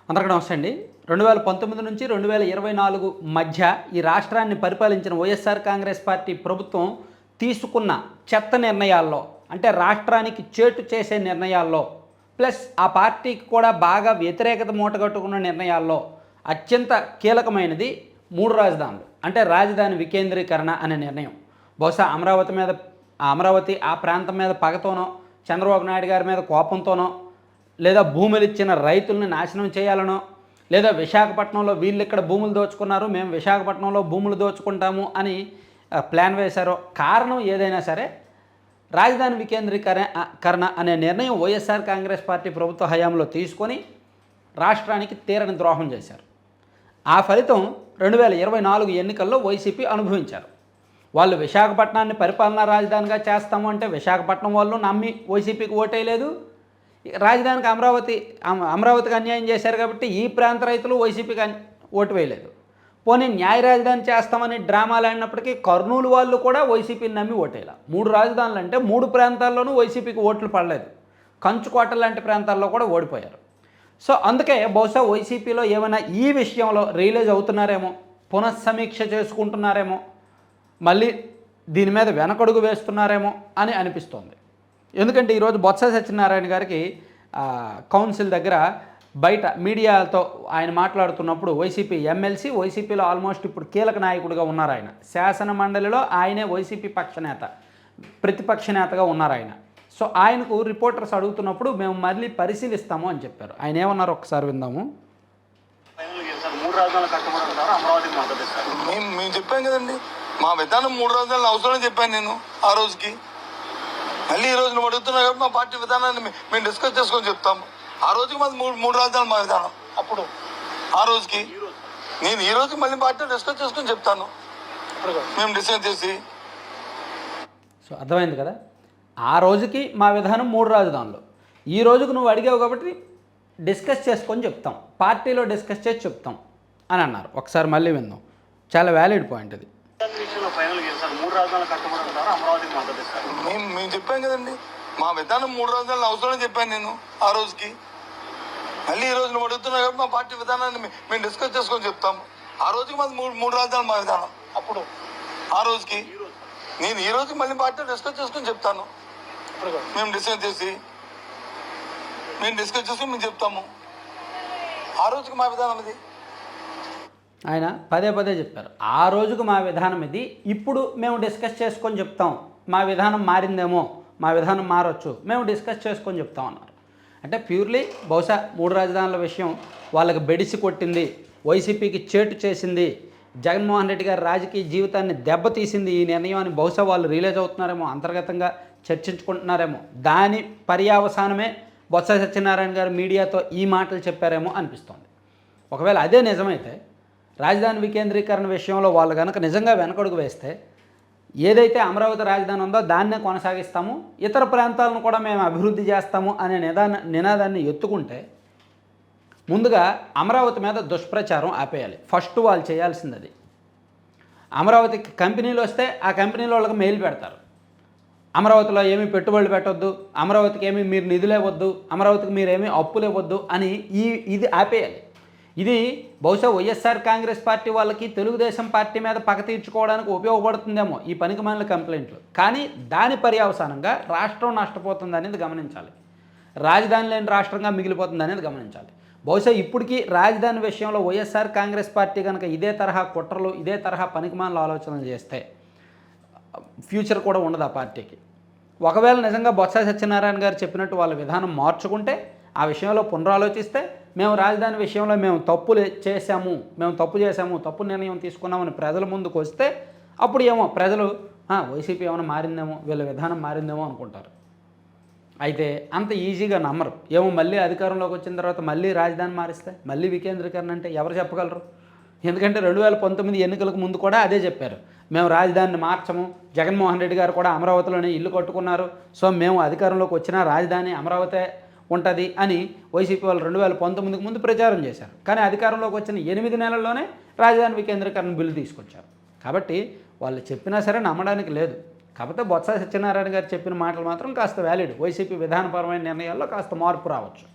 అందరికీ నమస్తే అండి. 2019 నుంచి 2024 మధ్య ఈ రాష్ట్రాన్ని పరిపాలించిన వైఎస్ఆర్ కాంగ్రెస్ పార్టీ ప్రభుత్వం తీసుకున్న చెత్త నిర్ణయాల్లో, అంటే రాష్ట్రానికి చేటు చేసే నిర్ణయాల్లో, ప్లస్ ఆ పార్టీకి కూడా బాగా వ్యతిరేకత మూటగట్టుకున్న నిర్ణయాల్లో అత్యంత కీలకమైనది 3 రాజధానులు, అంటే రాజధాని వికేంద్రీకరణ అనే నిర్ణయం. బహుశా అమరావతి ఆ ప్రాంతం మీద పగతోనో, చంద్రబాబు నాయుడు గారి మీద కోపంతోనో, లేదా భూములు ఇచ్చిన రైతుల్ని నాశనం చేయాలనో, లేదా విశాఖపట్నంలో వీళ్ళు ఇక్కడ భూములు దోచుకున్నారు, మేము విశాఖపట్నంలో భూములు దోచుకుంటాము అని ప్లాన్ వేశారో, కారణం ఏదైనా సరే రాజధాని వికేంద్రీకరణ అనే నిర్ణయం వైఎస్ఆర్ కాంగ్రెస్ పార్టీ ప్రభుత్వ హయాంలో తీసుకొని రాష్ట్రానికి తీరని ద్రోహం చేశారు. ఆ ఫలితం 2024 ఎన్నికల్లో వైసీపీ అనుభవించారు. వాళ్ళు విశాఖపట్నాన్ని పరిపాలనా రాజధానిగా చేస్తాము అంటే విశాఖపట్నం వాళ్ళు నమ్మి వైసీపీకి ఓటేయలేదు. రాజధానికి అమరావతికి అన్యాయం చేశారు కాబట్టి ఈ ప్రాంత రైతులు వైసీపీకి ఓటు వేయలేదు. పోనీ న్యాయ రాజధాని చేస్తామని డ్రామాలు ఆడినప్పటికీ కర్నూలు వాళ్ళు కూడా వైసీపీని నమ్మి ఓటేయాల. 3 రాజధానులు అంటే 3 ప్రాంతాల్లోనూ వైసీపీకి ఓట్లు పడలేదు. కంచుకోట లాంటి ప్రాంతాల్లో కూడా ఓడిపోయారు. సో అందుకే బహుశా వైసీపీలో ఏమైనా ఈ విషయంలో రియలైజ్ అవుతున్నారేమో, పునఃసమీక్ష చేసుకుంటున్నారేమో, మళ్ళీ దీని మీద వెనకడుగు వేస్తున్నారేమో అని అనిపిస్తోంది. ఎందుకంటే ఈరోజు బొత్స సత్యనారాయణ గారికి కౌన్సిల్ దగ్గర బయట మీడియాతో ఆయన మాట్లాడుతున్నప్పుడు వైసీపీ ఎమ్మెల్సీ, వైసీపీలో ఆల్మోస్ట్ ఇప్పుడు కీలక నాయకుడిగా ఉన్నారు ఆయన. శాసన మండలిలో ఆయనే వైసీపీ పక్షనేత, ప్రతిపక్ష నేతగా ఉన్నారు ఆయన. సో ఆయనకు రిపోర్టర్స్ అడుగుతున్నప్పుడు మేము మళ్ళీ పరిశీలిస్తాము అని చెప్పారు. ఆయన ఏమన్నారు ఒకసారి విందాము. మేము చెప్పాం కదండి, మా విధానం 3 రాజధానులు అవసరం చెప్పాను నేను ఆ రోజుకి. మళ్ళీ ఈ రోజు నువ్వు అడుగుతున్నావు కాబట్టి మా పార్టీ విధానాన్ని మేము డిస్కస్ చేసుకొని చెప్తాము. ఆ రోజుకి మాది 3 రాజధానులు మా విధానం. అప్పుడు ఆ రోజుకి నేను ఈ రోజుకి మళ్ళీ పార్టీ డిస్కస్ చేసుకొని చెప్తాను, మేము డిసైడ్ చేసి. సో అర్థమైంది కదా, ఆ రోజుకి మా విధానం 3 రాజధానులు. ఈ రోజుకు నువ్వు అడిగావు కాబట్టి డిస్కస్ చేసుకొని చెప్తాం, పార్టీలో డిస్కస్ చేసి చెప్తాం అని అన్నారు. ఒకసారి మళ్ళీ విందాం, చాలా వ్యాలిడ్ పాయింట్ ఇది. మేము చెప్పాం కదండి, మా విధానం 3 రాజధానులు అవసరం చెప్పాను నేను ఆ రోజుకి. మళ్ళీ ఈ రోజు నువ్వు అడుగుతున్నావు కాబట్టి మా పార్టీ విధానాన్ని మేము డిస్కస్ చేసుకొని చెప్తాము. ఆ రోజుకి మాది 3 రాజధానులు మా విధానం. అప్పుడు ఆ రోజుకి నేను ఈ రోజుకి మళ్ళీ పార్టీ డిస్కస్ చేసుకొని చెప్తాను, మేము డిసైడ్ చేసి మేము చెప్తాము. ఆ రోజుకి మా విధానం ఇది. ఆయన పదే చెప్పారు, ఆ రోజుకు మా విధానం ఇది, ఇప్పుడు మేము డిస్కస్ చేసుకొని చెప్తాం, మా విధానం మారిందేమో, మా విధానం మారొచ్చు, మేము డిస్కస్ చేసుకొని చెప్తాం అన్నారు. అంటే ప్యూర్లీ బహుశా 3 రాజధానుల విషయం వాళ్ళకి బెడిసి కొట్టింది, వైసీపీకి చేటు చేసింది, జగన్మోహన్ రెడ్డి గారి రాజకీయ జీవితాన్ని దెబ్బతీసింది ఈ నిర్ణయం అని బహుశా వాళ్ళు రియలైజ్ అవుతున్నారేమో, అంతర్గతంగా చర్చించుకుంటున్నారేమో. దాని పర్యావసానమే బొత్స సత్యనారాయణ గారు మీడియాతో ఈ మాటలు చెప్పారేమో అనిపిస్తోంది. ఒకవేళ అదే నిజమైతే రాజధాని వికేంద్రీకరణ విషయంలో వాళ్ళు కనుక నిజంగా వెనకడుగు వేస్తే ఏదైతే అమరావతి రాజధాని ఉందో దాన్నే కొనసాగిస్తాము, ఇతర ప్రాంతాలను కూడా మేము అభివృద్ధి చేస్తాము అనే నినాదాన్ని ఎత్తుకుంటే ముందుగా అమరావతి మీద దుష్ప్రచారం ఆపేయాలి. ఫస్ట్ వాళ్ళు చేయాల్సింది అది. అమరావతికి కంపెనీలు వస్తే ఆ కంపెనీల వాళ్ళకి మెయిల్ పెడతారు, అమరావతిలో ఏమీ పెట్టుబడులు పెట్టొద్దు, అమరావతికి ఏమీ మీరు నిధులు ఇవ్వద్దు, అమరావతికి మీరేమీ అప్పులు ఇవ్వద్దు అని ఇది ఆపేయాలి. ఇది బహుశా వైఎస్ఆర్ కాంగ్రెస్ పార్టీ వాళ్ళకి తెలుగుదేశం పార్టీ మీద పగ తీర్చుకోవడానికి ఉపయోగపడుతుందేమో ఈ పనికిమాలిన కంప్లైంట్లు. కానీ దాని పర్యవసానంగా రాష్ట్రం నష్టపోతుంది అనేది గమనించాలి, రాజధాని లేని రాష్ట్రంగా మిగిలిపోతుంది అనేది గమనించాలి. బహుశా ఇప్పటికీ రాజధాని విషయంలో వైఎస్ఆర్ కాంగ్రెస్ పార్టీ కనుక ఇదే తరహా కుట్రలు, ఇదే తరహా పనికిమాలిన ఆలోచనలు చేస్తే ఫ్యూచర్ కూడా ఉండదు ఆ పార్టీకి. ఒకవేళ నిజంగా బొత్స సత్యనారాయణ గారు చెప్పినట్టు వాళ్ళ విధానం మార్చుకుంటే, ఆ విషయంలో పునరాలోచిస్తే, మేము రాజధాని విషయంలో మేము తప్పు చేశాము, తప్పు నిర్ణయం తీసుకున్నామని ప్రజల ముందుకు వస్తే అప్పుడు ఏమో ప్రజలు వైసీపీ ఏమైనా మారిందేమో, వీళ్ళ విధానం మారిందేమో అనుకుంటారు. అయితే అంత ఈజీగా నమ్మరు. ఏమో మళ్ళీ అధికారంలోకి వచ్చిన తర్వాత మళ్ళీ రాజధాని మారిస్తే, మళ్ళీ వికేంద్రీకరణ అంటే ఎవరు చెప్పగలరు? ఎందుకంటే 2019 ఎన్నికలకు ముందు కూడా అదే చెప్పారు, మేము రాజధానిని మార్చము, జగన్మోహన్ రెడ్డి గారు కూడా అమరావతిలోనే ఇల్లు కట్టుకున్నారు, సో మేము అధికారంలోకి వచ్చినా రాజధాని అమరావతి ఉంటుంది అని వైసీపీ వాళ్ళు 2019కి ముందు ప్రచారం చేశారు. కానీ అధికారంలోకి వచ్చిన 8 నెలల్లోనే రాజధాని వికేంద్రీకరణ బిల్లు తీసుకొచ్చారు. కాబట్టి వాళ్ళు చెప్పినా సరే నమ్మడానికి లేదు. కాకపోతే బొత్స సత్యనారాయణ గారు చెప్పిన మాటలు మాత్రం కాస్త వ్యాలిడ్, వైసీపీ విధానపరమైన నిర్ణయాల్లో కాస్త మార్పు రావచ్చు.